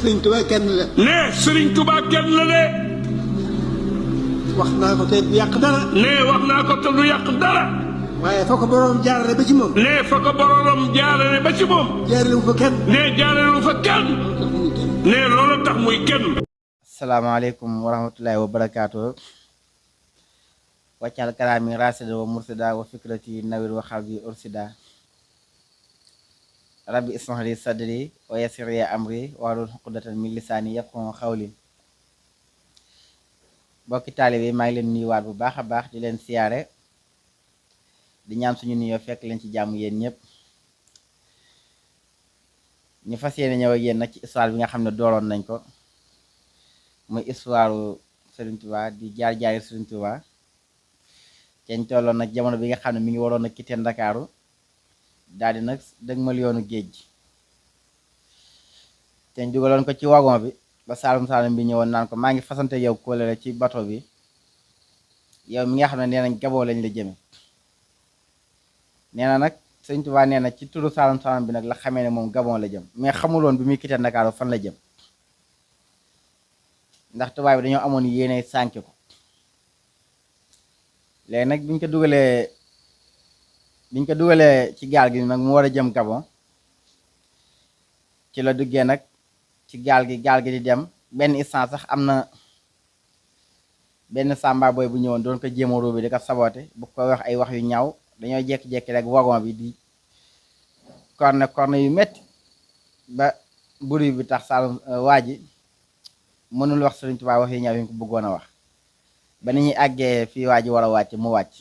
Sëriñ Tuubaa kenn la. ne Sëriñ Tuubaa kenn la de. wax naa ko te du yàq dara. ne wax naa ko te du yàq dara. waaye fa ko boroom jaarale ba ci moom. ne fa ko boroom jaarale ba ci moom. jaarale wu fa kenn. ne jaarale wu fa kenn. ne loolu tax muy kenn. asalaamaaleykum wa rahmatullahi wa barakaatu. wàccal kalaami rasida wa mursida wa fikrati nawir wa xalbi ursida. rabbi ishrah li sadri wa yassir li amri wahlul uqdatan min lisaani yafqahu qawli. bokki taalibe yi maa ngi leen nuyuwaat bu baax a baax di leen siyaare di ñaan suñu nuyoo fekk leen ci jàmm yéen ñëpp. ñu fas yéene ñëw ak yéen nag ci histoire bi nga xam ne dooroon nañ ko muy histoire Serigne Touba di jaar-jaari Serigne Touba. ceeñ tolloon nag jamono bi nga xam ne mi ngi waroon a quitté Ndakaaru daal di nag dëgmal yoonu géej gi. ceeñ dugaloon ko ci wagon bi ba Saalum Saalum bi ñëwoon naan ko maa ngi fasante yow kóolere ci bato bi yow mi nga xam ne nee nañ Gabon lañ la jëme nee na nag Serigne Touba nee na ci turu Saalum Saalum bi nag la xamee ne moom Gabon la jëm mais xamuloon bi muy quitté Ndakaaru fan la jëm ndax tubaab bi dañoo amoon yéene sànk ko. léegi nag biñ ko dugalee ci gaal gi nag mu war a jëm Gabon ci la duggee nag ci gaal gi di dem benn instant sax am na benn samba boy bu ñëwoon doon ko jéem a ruubi di ko saboote bu ko wax ay wax yu ñaaw dañoo jékki-jékki rek wagon bi di corne yu metti ba buri bi tax Saalum waa ji mënul wax Sëriñ Tuubaa wax yu ñaaw yi ko bëggoon a wax ba ni ñuy àggee fii waa ji war a wàcc mu wàcc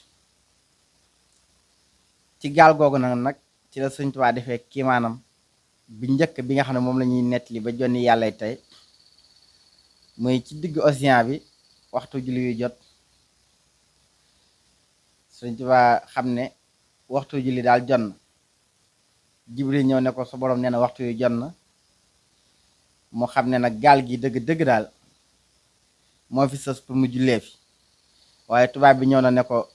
ci gaal googu nag ci la Sëriñ Tuubaa defee kiimaanam bi njëkk bi nga xam ne moom la ñuy nettali ba jonni yàlla tey muy ci digg océan bi waxtu julli yu jot Sëriñ Tuubaa xam ne waxtu julli daal jot na Jibril ñëw ne ko sa borom nee na waxtu yu jot na mu xam ne nag gaal gi dëgg daal moo fi sës pour mu jullee fi waaye tubaab bi ñëw na ne ko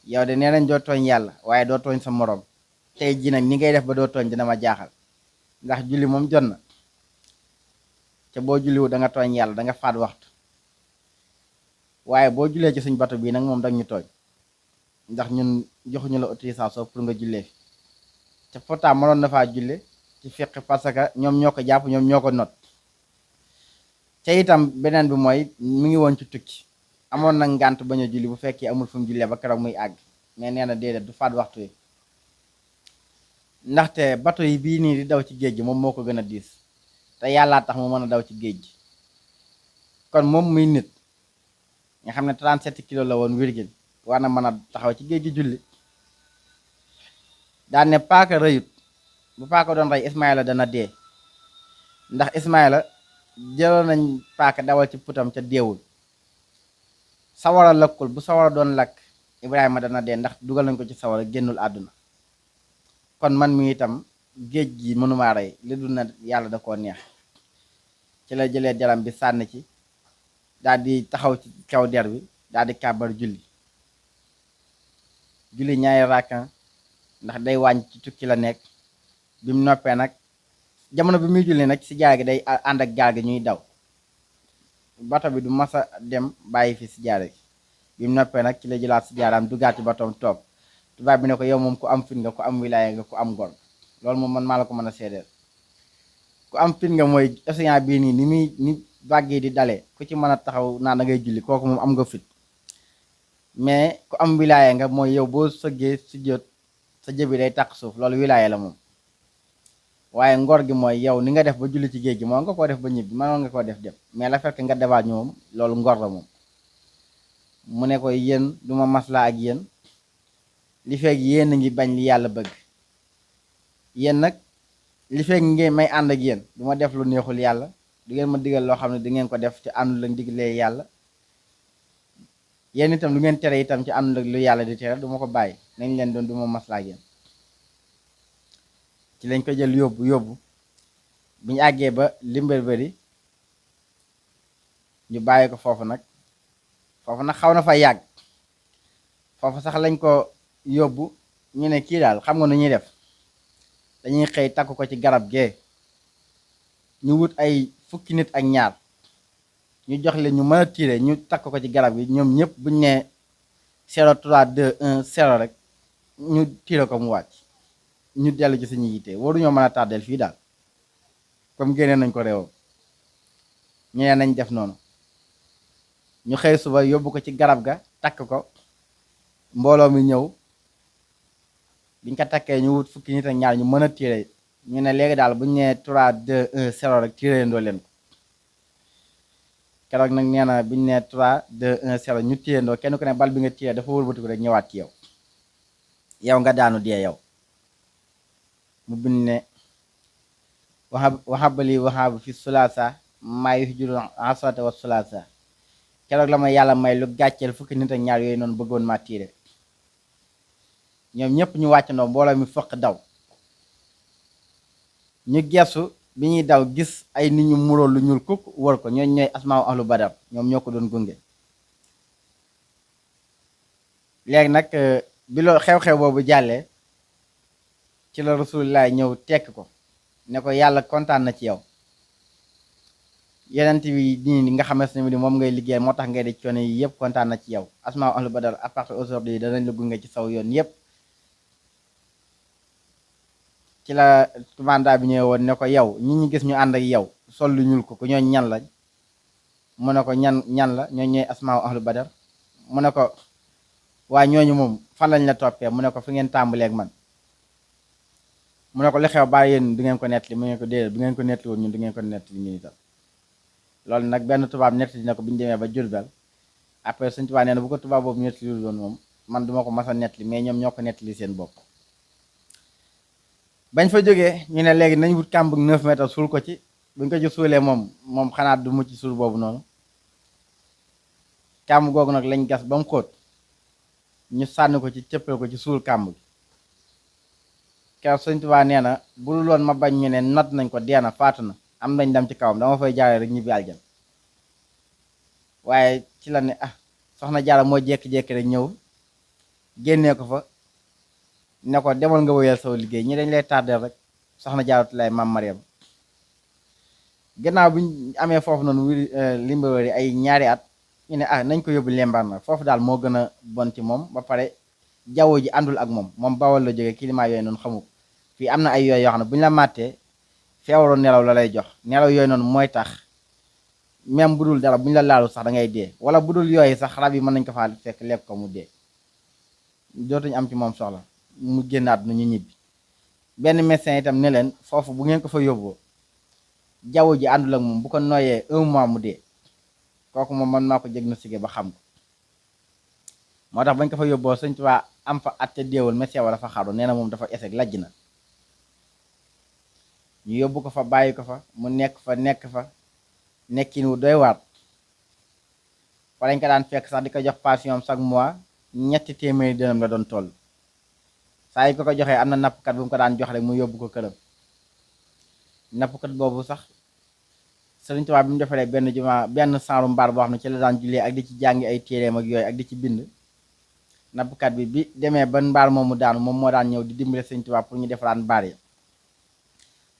yow de nee nañ doo tooñ yàlla waaye doo tooñ sa moroom tey ji nag ni ngay def ba doo tooñ dina ma jaaxal ndax julli moom jot na te boo julliwu da nga tooñ yàlla da nga faat waxtu waaye boo jullee ci suñ bato bii nag moom dag ñu tooñ ndax ñun joxuñu la autorisation pour nga jullee fi te pourtant mënoon na faa julle ci fiq parce que ñoom ñoo ko jàpp ñoom ñoo ko not te itam beneen bi mooy mi ngi woon ci tukki amoon na ngànt bañ a julli bu fekkee amul fu mu jullee ba keroog muy àgg mais nee na déedéet du faat waxtu yi ndaxte bato yi bii nii di daw ci géej gi moom moo ko gën a diis te yàllaa tax mu mën a daw ci géej gi kon moom muy nit nga xam ne 37 kilos la woon virgule war na mën a taxaw ci géej gi julli daan ne paaka rëyut bu paaka doon rey Ismaïla dana dee ndax Ismaïla jëloon nañ paaka dawal ci putam ca deewul sawara lëkkul bu sawara doon lakk Ibrahima dana dee ndax dugal nañ ko ci sawara génnul àdduna kon man mi itam géej gi mënumaa rey li dul na yàlla da koo neex ci la jëlee jaram bi sànni ci daal di taxaw ci kaw der bi daal di kàbbar julli ñaari rakkan ndax day wàññ ci tukki la nekk bi mu noppee nag jamono bi muy julli nag si jaar gi day ànd ak gaal gi ñuy daw bato bi du masa dem bàyyi fi si jaare gi bi mu noppee nag ci la jëlaat si jaaraam duggaat ci batoom toog tubaab bi ne ko yow moom ku am fit nga ku am wilaaya nga ku am ngor loolu moom man maa la ko mën a seedeel ku am fit nga mooy océan bii nii ni vague yi di dalee ku ci mën a taxaw naa da ngay julli kooku moom am nga fit mais ku am wilaaya nga mooy yow boo sëggee si jot sa jëbi day taq suuf loolu wilaaya la moom waaye ngor gi mooy yow ni nga def ba julli ci géej gi moo nga koo def ba ñibbi mënoon nga koo def dem mais la fekk nga defaat ñu moom loolu ngor la moom mu ne ko yéen duma maslaa ak yéen li fekk yéen a ngi bañ li yàlla bëgg yéen nag li fekk ngeen may ànd ak yéen du ma def lu neexul yàlla du ngeen ma digal loo xam ne di ngeen ko def ci àndul la diglee yàlla yéen itam lu ngeen tere itam ci àndul ak lu yàlla di tere du ma ko bàyyi nañ leen doon du ma maslaa ak yéen ci lañ ko jël yóbbu bi ñu àggee ba Limberbery ñu bàyyi ko foofu nag xaw na fa yàgg foofu sax lañ ko yóbbu ñu ne kii daal xam nga nu ñuy def dañuy xëy takk ko ci garab gee ñu wut ay fukki nit ak ñaar ñu jox leen ñu mën a tiire ñu takk ko ci garab gi ñoom ñëpp buñ ne 0 3 2 1 0 rek ñu tiire ko mu wàcc ñu dellu ci suñu yitte waruñoo mën a tàddeel fii daal comme génnee nañ ko réewam ñu ne nañ def noonu ñu xëy suba yóbbu ko ci garab ga takk ko mbooloo mi ñëw biñ ko takkee ñu wut fukki nit ak ñaar ñu mën a tiire ñu ne léegi daal buñ nee 3 2 1 0 rek tiire ndoo leen ko keroog nag nee na biñ nee 3 2 1 0 ñu tiire ndoo kenn ku ne bal bi nga tiire dafa wëlbatiku rek ñëwaat ci yow nga daanu dee yow mu bind ne waxabali waxaaba fi sulaasa maa yu juru asrata wa sulaasa keroog la ma yàlla may lu gàcceel fukki nit ak ñaar yooyu noonu bëggoon ma tiire ñoom ñëpp ñu wàccandoo mbooloo mi fëq daw ñu gestu bi ñuy daw gis ay nit ñu muróo lu ñuul kukk wër ko ñooñ ñooy asmaaw ahlu badar ñoom ñoo ko doon gunge léegi nag bi loo xew-xew boobu jàllee ci la rasulullah ñëw tekk ko ne ko yàlla kontaan na ci yow yenent bi nii nga xamante ne ni moom ngay liggéey moo tax ngay de coono yi yëpp kontaan na ci yow asmaaw ahlu badar à partir aujourd'hui danañ la gunge ci saw yoon yëpp ci la commandant bi ñëwee woon ne ko yow ñi ñu gis ñu ànd ak yow sol lu ñuul ko ñooñ ñan lañ mu ne ko ñan la ñooñ ñooy asmaaw ahlu badar mu ne ko waaye ñooñu moom fan lañ la toppee mu ne ko fi ngeen tàmbaleeg man mu ne ko li xew bàyyi yéen du ngeen ko nettali mu ngeen ko déedéet bu ngeen ko nettali woon ñun du ngeen ko nettali ñu itam loolu nag benn tubaab nettali na ko bi ñu demee ba Jurbel après suñ tubaab nee na bu ko tubaab boobu nettali woon moom man duma ko mas a nettali mais ñoom ñoo ko nettali seen bopp bañ fa jógee ñu ne léegi nañ wut kàmb 9 mètres suul ko ci buñ ko ci suulee moom xanaat du mucc suul boobu noonu kàmb googu nag lañ gas ba mu xóot ñu sànni ko ci cëppal ko ci suul kàmb gi keroog Sëñ Tuubaa nee na bu dul woon ma bañ ñu ne not nañ ko deena faatu na am nañ dem ci kawam dama fay jaaree rek ñibbi aljal waaye ci la ne soxna Jaara moo jékki-jékki rek ñëw génnee ko fa ne ko demal nga wéyal saw liggéey ñi dañ lay tardeel rek soxna Jaaratu lay maam Mariam gannaaw bi ñu amee foofu noonu Libreville ay ñaari at ñu ne nañ ko yóbbu Lembarna foofu daal moo gën a bon ci moom ba pare jaww ji àndul ak moom Bawol la jógee climat yooyu noonu xamu fii am na ay yooyu yoo xam ne bu ñu la màttee feewaru nelaw la lay jox nelaw yooyu noonu mooy tax même bu dul dara bu ñu la laalu sax da ngay dee wala bu dul yooyu sax rab yi mën nañ ko faa fekk lekk ko mu dee dootuñu am ci moom soxla mu génnaat nu ñu ñibbi benn médecin itam ne leen foofu bu ngeen ko fa yóbboo jaww ji àndul ak moom bu ko nooyee 1 mois mu dee kooku moom man maa ko diagnostiqué ba xam ko moo tax bañ ko fa yóbboo Sëñ Tuubaa am fa at te deewul médecin wala fa xaru nee na moom dafa eseg lajj na ñu yóbbu ko fa bàyyi ko fa mu nekk fa nekkin wu doy waar fa lañ ko daan fekk sax di ko jox pension chaque mois 3 téeméeri dërëm la doon toll saa yi ko joxee am na nappkat bu mu ko daan jox rek mu yóbbu ko këram nappkat boobu sax Sëriñ Tuubaa bi mu defalee benn saaru mbaar boo xam ne ci la daan jullee ak di ci jàngi ay téeréem ak yooyu ak di ci bind nappkat bi demee ba mbaar moomu daanu moom moo daan ñëw di dimbale Sëriñ Tuubaa pour ñu defaraat mbaar yi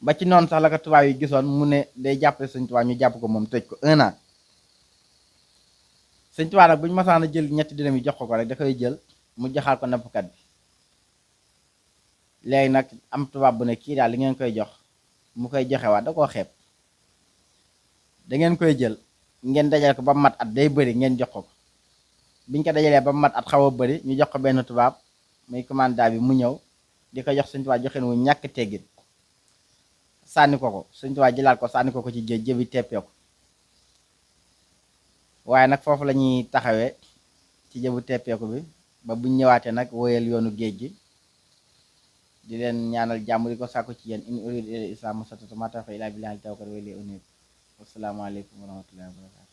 ba ci noonu sax la ko tubaab yi gisoon mu ne day jàppale Sëriñ Tuubaa ñu jàpp ko moom tëj ko 1 an Sëriñ Tuubaa nag bu ñu masaan a jël 2 dërëm yi jox ko rek da koy jël mu joxaat ko nappkat bi léegi nag am tubaab bu ne kii daal li ngeen koy jox mu koy joxewaat da koo xeeb da ngeen koy jël ngeen dajale ko ba mat at day bëri ngeen jox ko biñ ko dajalee ba mat at xaw a bëri ñu jox ko benn tubaab muy commandant bi mu ñëw di ko jox Sëñ Tuubaa joxeen wu ñàkk teggin sànni ko Sëñ Tuubaa jëlaat ko sànni ko ci géej jëbi teppee ko waaye nag foofu la ñuy taxawee ci jëbu teppeeku bi ba buñ ñëwaatee nag woyal yoonu géej gi di leen ñaanal jàmm di ko sàkku ci yéen in uridu ila islam masatatu ma tawfiqi illa billahi tawakkaltu wa ilayhi unib wassalaamu aleykum wa rahmatullahi wa barakatuh